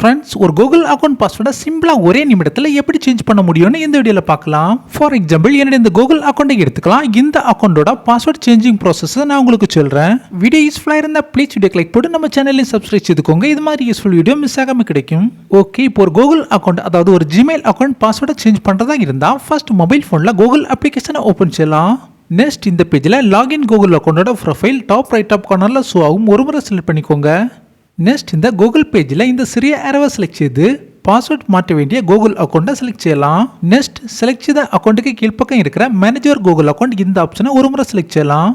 Friends, ஒரு Google account பாஸ்வேர்டை சிம்பிளாக ஒரே நிமிடத்தில் எப்படி சேஞ்ச் பண்ண முடியும்னு இந்த வீடியோவில் பார்க்கலாம். ஃபார் எக்ஸாம்பிள், என்னுடைய இந்த கூகுள் அக்கௌண்ட்டை எடுத்துக்கலாம். இந்த அக்கௌண்ட்டோட பாஸ்வேர்ட் சேஞ்சிங் ப்ராசஸை நான் உங்களுக்கு சொல்கிறேன். வீடியோ யூஸ்ஃபுல்லாக இருந்தால் ப்ளீஸ் வீடியோ கிளிக் போட்டு நம்ம சேனலையும் சப்ஸ்கிரைப் செய்துக்கோங்க. இது மாதிரி யூஸ்ஃபுல் வீடியோ மிஸ் ஆகாமல் கிடைக்கும். ஓகே, இப்போ ஒரு கூகுள் அக்கௌண்ட், அதாவது ஒரு ஜிமெயில் அக்கௌண்ட் பாஸ்வேர்டை சேஞ்ச் பண்ணுறதா இருந்தால் ஃபர்ஸ்ட் மொபைல் ஃபோனில் கூகுள் அப்ளிகேஷனை ஓப்பன் செய்யலாம். நெக்ஸ்ட் இந்த பேஜில் லாகின் கூகுள் அக்கௌண்ட்டோட ப்ரொஃபைல் டாப் ரைட் டாப் கார்னரில் ஷோ ஆகும். ஒரு முறை செலக்ட் பண்ணிக்கோங்க. நெக்ஸ்ட் இந்த கூகுள் பேஜில் இந்த சிறிய ஏரோவை செலக்ட் செய்து பாஸ்வேர்ட் மாற்ற வேண்டிய கூகுள் அக்கௌண்ட்டை செலக்ட் செய்யலாம். நெக்ஸ்ட் செலக்ட் செய்த அக்கௌண்ட்டுக்கு கீழ்ப்பக்கம் இருக்கிற மேனேஜர் கூகுள் அக்கௌண்ட் இந்த ஆப்ஷனை ஒரு முறை செலக்ட் செய்யலாம்.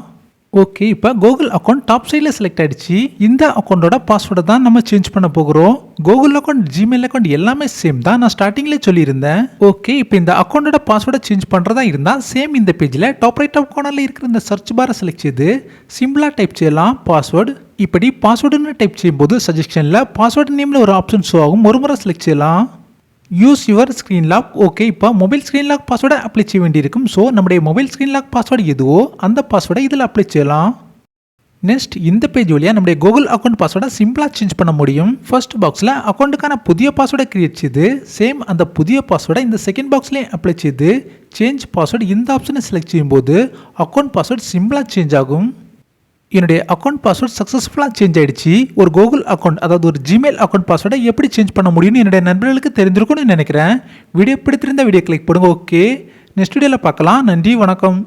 ஓகே, இப்போ கூகுள் அக்கௌண்ட் டாப் சைடில் செலக்ட் ஆகிடுச்சு. இந்த அக்கௌண்ட்டோட பாஸ்வேர்டை தான் நம்ம சேஞ்ச் பண்ண போகிறோம். கூகுள் அக்கௌண்ட், ஜிமெயில் அக்கௌண்ட் எல்லாமே சேம் தான், நான் ஸ்டார்டிங்லேயே சொல்லியிருந்தேன். ஓகே, இப்போ இந்த அக்கௌண்ட்டோட பாஸ்வேர்டை சேஞ்ச் பண்ணுறதா இருந்தால் சேம் இந்த பேஜில் டாப் ரைட் டாப் கார்னரில் இருக்கிற இந்த சர்ச் பாரை செலக்ட் செய்து சிம்பிளாக டைப் செய்யலாம் பாஸ்வேர்டு. இப்படி பாஸ்வேர்டுன்னு டைப் செய்யும்போது சஜஷனில் பாஸ்வேர்டு நேமில் ஒரு ஆப்ஷன் ஷோ ஆகும். ஒரு முறை செலக்ட் செய்யலாம். Use your screen lock. Okay, இப்போ மொபைல் ஸ்க்ரீன் லாக் பாஸ்வேர்டை அப்ளை செய்ய வேண்டியிருக்கும். ஸோ நம்முடைய மொபைல் ஸ்க்ரீன் லாக் பாஸ்வேர்டு எதுவோ அந்த பாஸ்வேர்டை இதில் அப்ளை செய்யலாம். நெக்ஸ்ட் இந்த பேஜ் வழியாக நம்முடைய கூகுள் அக்கௌண்ட் பாஸ்வேர்டை சிம்பிளாக சேஞ்ச் பண்ண முடியும். ஃபர்ஸ்ட் பாக்ஸில் அக்கௌண்ட்டுக்கான புதிய பாஸ்வேர்டை கிரியேட் செய்து சேம் அந்த புதிய பாஸ்வேர்டை இந்த செகண்ட் பாக்ஸ்லேயும் அப்ளை செய்து சேஞ்ச் பாஸ்வேர்டு இந்த ஆப்ஷனை செலக்ட் செய்யும்போது அக்கௌண்ட் பாஸ்வேர்டு சிம்பிளாக சேஞ்ச் ஆகும். என்னுடைய அக்கௌண்ட் பாஸ்வேர்ட் சக்ஸஸ்ஃபுல்லாக சேஞ்ச் ஆகிடுச்சு. ஒரு கூகுள் அக்கௌண்ட், அதாவது ஒரு ஜிமெயில் அக்கௌண்ட் பாஸ்வேர்டை எப்படி சேஞ்ச் பண்ண முடியும்னு என்னுடைய நண்பர்களுக்கு தெரிஞ்சிருக்கும்னு நினைக்கிறேன். வீடியோ பிடித்திருந்த வீடியோ கிளிக் பண்ணுங்க. ஓகே, நெக்ஸ்ட் வீடியோவில் பார்க்கலாம். நன்றி, வணக்கம்.